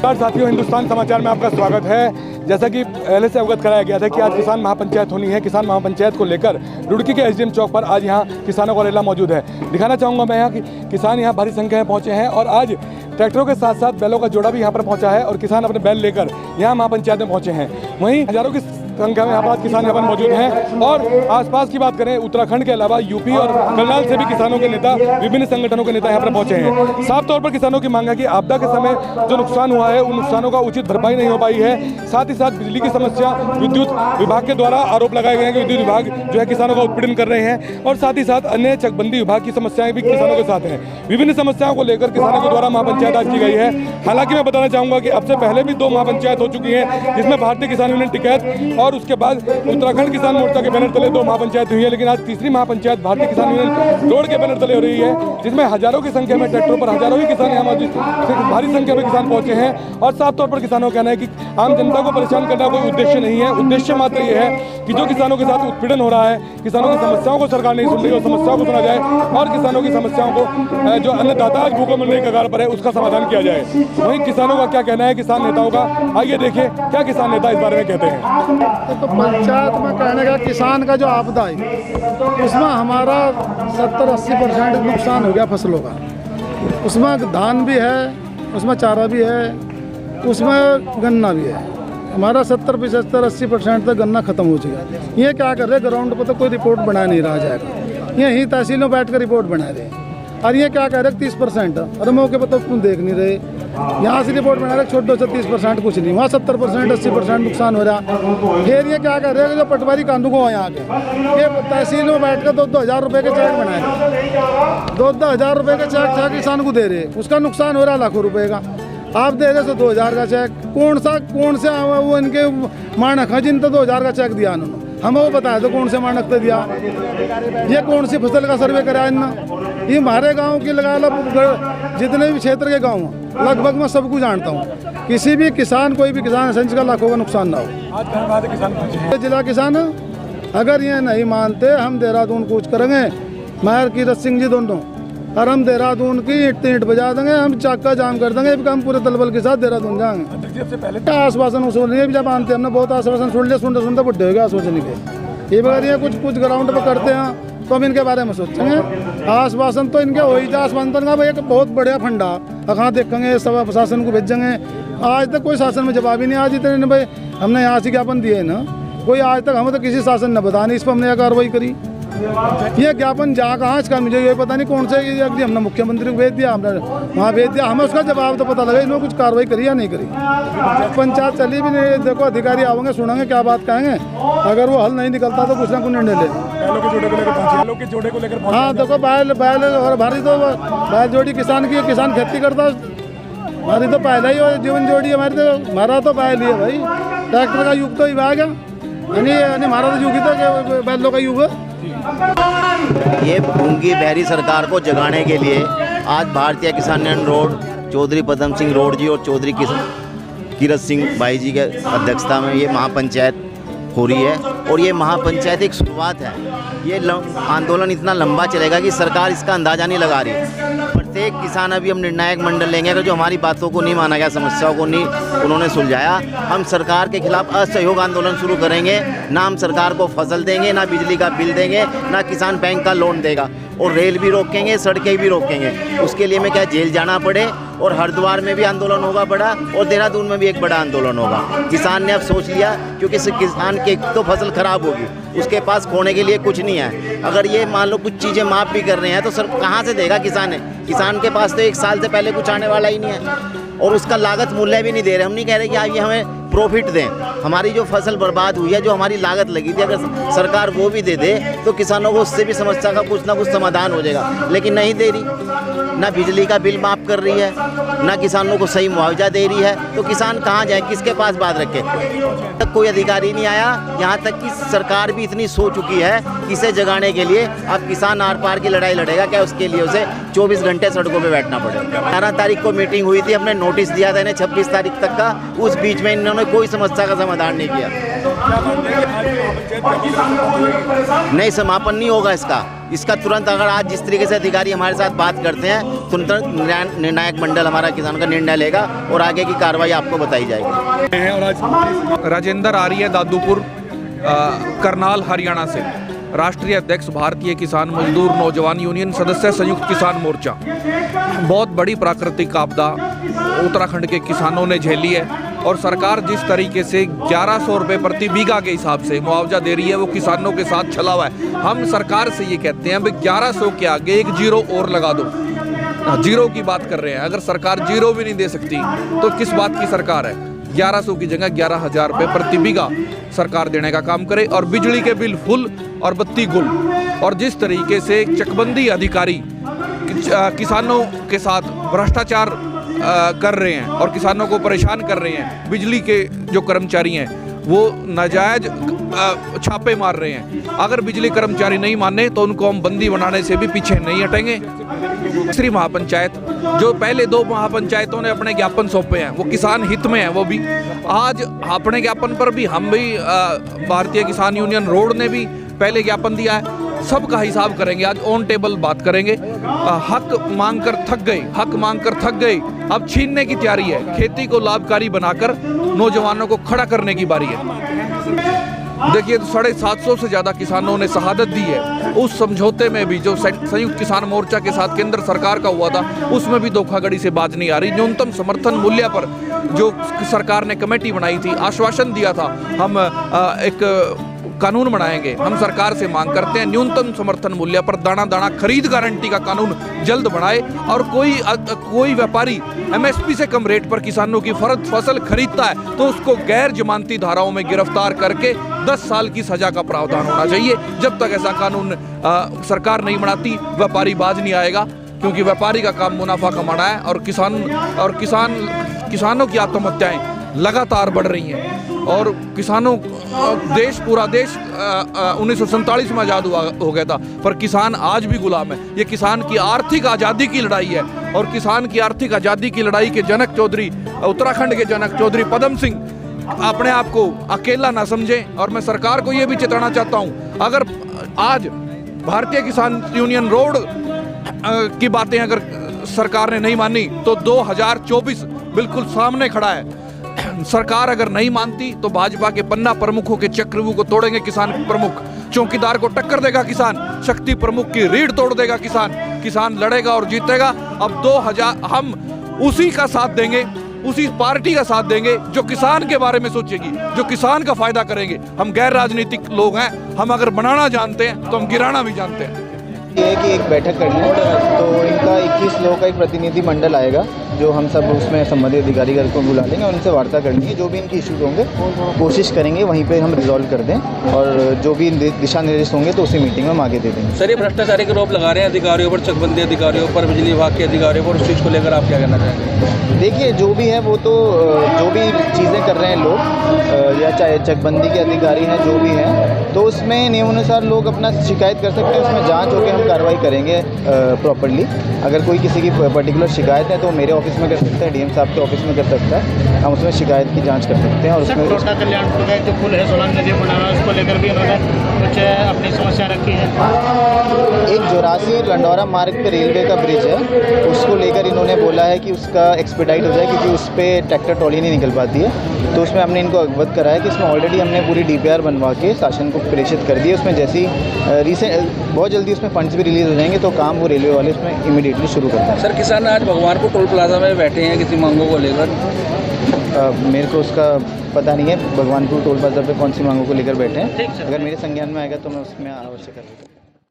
साथियों, हिंदुस्तान समाचार में आपका स्वागत है। जैसा कि पहले से अवगत कराया गया था कि आज किसान महापंचायत होनी है। किसान महापंचायत को लेकर रुड़की के एसडीएम चौक पर आज यहाँ किसानों का रेला मौजूद है। दिखाना चाहूँगा मैं यहाँ कि किसान यहाँ भारी संख्या में पहुँचे हैं और आज ट्रैक्टरों के साथ साथ बैलों का जोड़ा भी यहाँ पर पहुँचा है और किसान अपने बैल लेकर यहाँ महापंचायत में पहुँचे हैं। वहीं हजारों की संख्या में यहाँ पर किसान यहाँ पर मौजूद हैं। और आसपास की बात करें, उत्तराखंड के अलावा यूपी और करनाल से भी किसानों के नेता, विभिन्न संगठनों के नेता यहाँ पर पहुंचे हैं। साफ तौर पर किसानों की मांग है कि आपदा के समय जो नुकसान हुआ है उन नुकसानों का उचित भरपाई नहीं हो पाई है। साथ ही साथ बिजली की समस्या, विद्युत विभाग के द्वारा आरोप लगाए गए हैं कि विद्युत विभाग जो है किसानों का उत्पीड़न कर रहे हैं और साथ ही साथ अन्य चकबंदी विभाग की समस्याएं भी किसानों के साथ हैं। विभिन्न समस्याओं को लेकर किसानों के द्वारा महापंचायत आज की गई है। हालांकि मैं बताना चाहूँगा कि अब से पहले भी 2 महापंचायत हो चुकी है, जिसमें भारतीय किसान यूनियन टिकैत और उसके बाद उत्तराखंड किसान मोर्चा के बैनर तले 2 महापंचायत हुई है। लेकिन आज तीसरी महापंचायत भारतीय किसान यूनियन रोड के बैनर तले हो रही है, जिसमें हजारों की संख्या में ट्रैक्टरों पर हजारों ही किसान यहाँ मौजूद, भारी संख्या में किसान पहुंचे हैं। और साफ तौर पर किसानों का कहना है कि आम जनता को परेशान करना कोई उद्देश्य नहीं है। उद्देश्य मात्र ये है कि जो किसानों के साथ उत्पीड़न हो रहा है, किसानों की समस्याओं को सरकार नहीं सुन रही है, समस्याओं को सुना जाए और किसानों की समस्याओं को जो अन्नदाता आज भूखों मरने की कगार पर है उसका समाधान किया जाए। वहीं किसानों का क्या कहना है किसान नेताओं का, आइए देखिए क्या किसान नेता इस बारे में कहते हैं। तो पंचायत में कहने का किसान का जो आपदा है उसमें हमारा 70-80% नुकसान हो गया फसलों का। उसमें धान भी है, उसमें चारा भी है, उसमें गन्ना भी है। हमारा 70-75-80% तक गन्ना खत्म हो चुका है। ये क्या कर रहे, ग्राउंड पर तो कोई रिपोर्ट बना नहीं रहा जाएगा, यही तहसीलों बैठ कर रिपोर्ट बना रहे हैं। और ये क्या कह रहे 30%, अरे मौके पर तो तुम देख नहीं रहे, यहाँ से रिपोर्ट बना रहे छोटे से 30% कुछ नहीं, वहाँ 70% 80% नुकसान हो रहा। फिर ये क्या कर रहे हैं, जो पटवारी कानून हो यहाँ के, ये तहसील में बैठ कर 2-2 हज़ार रुपये के चेक बनाए, 2-2 हज़ार रुपये के चेक किसान को दे रहे, उसका नुकसान हो रहा लाखों रुपये का। आप दे रहे तो 2,000 का चेक, कौन से वो इनके मानक है जिन तो 2,000 का चेक दिया उन्होंने, हमें वो बताया तो कौन से मानक तो दिया, ये कौन सी फसल का सर्वे कराया इन्होंने। ये हमारे गांव की लगा लो, जितने भी क्षेत्र के गांव हैं लगभग मैं सबको जानता हूँ। किसी भी किसान, कोई भी किसान ऐसा जिसका लाखों का नुकसान ना हो। आज जिला किसान अगर ये नहीं मानते, हम देहरादून कूच करेंगे, महर कीरत सिंह जी दोनों, और हम देहरादून की ईंट बजा देंगे, हम चाका जाम कर देंगे, हम पूरे दलबल के साथ देहरादून जाएंगे। आश्वासन सुन लिए जब मानते, हमने बहुत आश्वासन सुन लिया, सुनते बुढ़े हो गए आश्वासन के। ये बगैर ये कुछ ग्राउंड पर करते हैं तो हम इनके बारे में सोचेंगे। आश्वासन तो इनके हो ही जाए, आश्वासन का एक बहुत बढ़िया फंडा कहाँ देखेंगे, सब प्रशासन को भेजेंगे। आज तक कोई शासन में जवाब ही नहीं। आज इतने भाई हमने यहाँ से ज्ञापन दिए ना, कोई आज तक हमें तो किसी शासन ने बता नहीं, इस पर हमने यह कार्रवाई करी। ये ज्ञापन जहाँ कहाँ इसका मुझे ये पता नहीं कौन से, हमने मुख्यमंत्री को भेज दिया, हमने वहाँ भेज दिया, हमें उसका जवाब तो पता लगा इन्होंने कुछ कार्रवाई करी या नहीं करी। पंचायत चली भी नहीं, देखो अधिकारी आवेंगे, सुनेंगे क्या बात कहेंगे, अगर वो हल नहीं निकलता तो कुछ ना कुछ निर्णय ले। हाँ देखो, बैल और भारी तो बैल जोड़ी किसान की, किसान खेती करता, हमारी तो पहले ही जीवन जोड़ी हमारी, तो हमारा तो बैल ही है भाई। ट्रैक्टर का युग तो ही आ गया, यानी हमारा तो युग ही तो बैलों का युग है। ये गूंगी बहरी सरकार को जगाने के लिए आज भारतीय किसान union road, Chaudhary Padam Singh road जी और चौधरी कीरत सिंह भाई जी के अध्यक्षता में ये महापंचायत हो रही है। और ये महापंचायत एक शुरुआत है। ये आंदोलन इतना लंबा चलेगा कि सरकार इसका अंदाज़ा नहीं लगा रही। प्रत्येक किसान अभी हम निर्णायक मंडल लेंगे, अगर जो हमारी बातों को नहीं माना गया, समस्याओं को नहीं उन्होंने सुलझाया, हम सरकार के खिलाफ असहयोग आंदोलन शुरू करेंगे। ना हम सरकार को फसल देंगे, ना बिजली का बिल देंगे, ना किसान बैंक का लोन देगा, और रेल भी रोकेंगे, सड़कें भी रोकेंगे। उसके लिए मैं क्या जेल जाना पड़े। और हरिद्वार में भी आंदोलन होगा बड़ा, और देहरादून में भी एक बड़ा आंदोलन होगा। किसान ने अब सोच लिया, क्योंकि किसान की तो फसल खराब होगी, उसके पास खोने के लिए कुछ नहीं है। अगर ये मान लो कुछ चीज़ें माफ़ भी कर रहे हैं तो सर कहाँ से देगा किसान? किसान के पास तो 1 साल से पहले कुछ आने वाला ही नहीं है, और उसका लागत मूल्य भी नहीं दे रहे। हम नहीं कह रहे कि आप ये हमें प्रॉफिट दें, हमारी जो फसल बर्बाद हुई है, जो हमारी लागत लगी थी, अगर सरकार वो भी दे दे तो किसानों को उससे भी समस्या का कुछ ना कुछ समाधान हो जाएगा। लेकिन नहीं दे रही, ना बिजली का बिल माफ़ कर रही है, ना किसानों को सही मुआवजा दे रही है, तो किसान कहाँ जाए, किसके पास बात रखे? तक कोई अधिकारी नहीं आया। यहाँ तक कि सरकार भी इतनी सो चुकी है कि इसे जगाने के लिए अब किसान आर पार की लड़ाई लड़ेगा क्या, उसके लिए उसे 24 घंटे सड़कों पे बैठना पड़ेगा। 18 तारीख को मीटिंग हुई थी, हमने नोटिस दिया था इन्हें 26 तारीख तक का, उस बीच में इन्होंने कोई समस्या का समाधान नहीं किया। क्या मानते हैं कि आज महापंचायत नहीं, समापन नहीं होगा इसका तुरंत अगर आज जिस तरीके से अधिकारी हमारे साथ बात करते हैं तुरंत निर्णायक मंडल हमारा किसानों का निर्णय लेगा और आगे की कार्रवाई आपको बताई जाएगी। है और आज राजेंद्र आर्य दादूपुर करनाल हरियाणा से, राष्ट्रीय अध्यक्ष भारतीय किसान मजदूर नौजवान यूनियन, सदस्य संयुक्त किसान मोर्चा। बहुत बड़ी प्राकृतिक आपदा उत्तराखंड के किसानों ने झेली है और सरकार जिस तरीके से 1100 रुपये प्रति बीघा के हिसाब से मुआवजा दे रही है वो किसानों के साथ छला हुआ है। हम सरकार से ये कहते हैं भाई 1100 के आगे एक जीरो और लगा दो। जीरो की बात कर रहे हैं, अगर सरकार जीरो भी नहीं दे सकती तो किस बात की सरकार है। 1100 की जगह 11,000 रुपये प्रति बीघा सरकार देने का काम करे और बिजली के बिल फुल और बत्ती गुल। और जिस तरीके से चकबंदी अधिकारी किसानों के साथ भ्रष्टाचार कर रहे हैं और किसानों को परेशान कर रहे हैं, बिजली के जो कर्मचारी हैं वो नाजायज छापे मार रहे हैं। अगर बिजली कर्मचारी नहीं माने तो उनको हम बंदी बनाने से भी पीछे नहीं हटेंगे। तीसरी महापंचायत, जो पहले 2 महापंचायतों ने अपने ज्ञापन सौंपे हैं वो किसान हित में है, वो भी आज अपने ज्ञापन पर भी हम भी भारतीय किसान यूनियन रोड ने भी पहले ज्ञापन दिया है। सबका हिसाब करेंगे, आज ऑन टेबल बात करेंगे। हक मांगकर थक गए, अब छीनने की तैयारी है। खेती को लाभकारी बनाकर नौजवानों को खड़ा करने की बारी है। देखिए, तो 750 से ज़्यादा किसानों ने शहादत दी है। उस समझौते में भी जो संयुक्त किसान मोर्चा के साथ केंद्र सरकार का हुआ था उसमें भी धोखाधड़ी से बात नहीं आ रही। न्यूनतम समर्थन मूल्य पर जो सरकार ने कमेटी बनाई थी, आश्वासन दिया था हम एक कानून बनाएंगे। हम सरकार से मांग करते हैं न्यूनतम समर्थन मूल्य पर दाना दाना खरीद गारंटी का कानून जल्द बनाए और कोई व्यापारी एमएसपी से कम रेट पर किसानों की फसल खरीदता है तो उसको गैर जमानती धाराओं में गिरफ्तार करके 10 साल की सजा का प्रावधान होना चाहिए। जब तक ऐसा कानून सरकार नहीं बनाती व्यापारी बाज नहीं आएगा, क्योंकि व्यापारी का काम मुनाफा कमाना है और किसानों की आत्महत्याएं लगातार बढ़ रही हैं। और किसानों पूरा देश 1947 में आज़ाद हो गया था, पर किसान आज भी गुलाम है। ये किसान की आर्थिक आज़ादी की लड़ाई है और किसान की आर्थिक आज़ादी की लड़ाई के जनक चौधरी, उत्तराखंड के जनक चौधरी पदम सिंह अपने आप को अकेला ना समझें। और मैं सरकार को ये भी चेताना चाहता हूँ, अगर आज भारतीय किसान यूनियन रोड की बातें अगर सरकार ने नहीं मानी तो 2024 बिल्कुल सामने खड़ा है। सरकार अगर नहीं मानती तो भाजपा के पन्ना प्रमुखों के चक्रव्यूह को तोड़ेंगे किसान प्रमुख। चौकीदार को टक्कर देगा किसान, शक्ति प्रमुख की रीढ़ तोड़ देगा किसान लड़ेगा और जीतेगा। अब 2000 हम उसी का साथ देंगे, उसी पार्टी का साथ देंगे जो किसान के बारे में सोचेगी, जो किसान का फायदा करेंगे। हम गैर राजनीतिक लोग हैं, हम अगर बनाना जानते हैं तो हम गिराना भी जानते हैं। ये है कि एक बैठक करनी है तो इनका 21 लोगों का एक प्रतिनिधि मंडल आएगा जो हम सब उसमें संबंधित अधिकारी को बुला लेंगे और उनसे वार्ता करनी है। जो भी इनके इश्यूज होंगे कोशिश करेंगे वहीं पे हम रिजॉल्व कर दें और जो भी दिशा निर्देश होंगे तो उसी मीटिंग में हम आगे दे देंगे। सर, ये भ्रष्टाचारी के आरोप लगा रहे हैं अधिकारियों पर, चकबंदी अधिकारियों पर, बिजली विभाग के अधिकारियों पर, उस चीज़ को लेकर आप क्या कहना चाहेंगे? देखिए, जो भी है वो तो जो भी चीज़ें कर रहे हैं लोग या चाहे चकबंदी के अधिकारी हैं जो भी हैं, तो उसमें नियमानुसार लोग अपना शिकायत कर सकते हैं। उसमें जाँच होकर हम कार्रवाई करेंगे प्रॉपर्ली। अगर कोई किसी की पर्टिकुलर शिकायत है तो मेरे ऑफिस में कर सकता है, डीएम साहब के ऑफिस में कर सकता है, हम उसमें शिकायत की जांच कर सकते हैं। और उसमें कल्याणपुर का जो पुल है सोलंग नदी बनाना, उसको लेकर भी उन्होंने कुछ अपनी समस्या रखी है। एक जोरासी लंडौरा मार्ग पे रेलवे का ब्रिज है, उसको लेकर इन्होंने बोला है कि उसका एक्सपेडाइट हो जाए क्योंकि उस पर ट्रैक्टर ट्रॉली नहीं निकल पाती है। तो उसमें हमने इनको अवगत कराया कि इसमें ऑलरेडी हमने पूरी DPR बनवा के शासन को प्रेषित कर दी है। उसमें जैसी बहुत जल्दी उसमें फंड्स भी रिलीज़ हो जाएंगे तो काम वो रेलवे वाले उसमें इमीडिएटली शुरू करते हैं। सर, किसान आज भगवानपुर टोल प्लाजा में बैठे हैं किसी मांगों को लेकर? मेरे को उसका पता नहीं है भगवानपुर टोल प्लाजा पे कौन सी मांगों को लेकर बैठे हैं। अगर मेरे संज्ञान में आएगा तो मैं उसमें अवश्य करूँगा।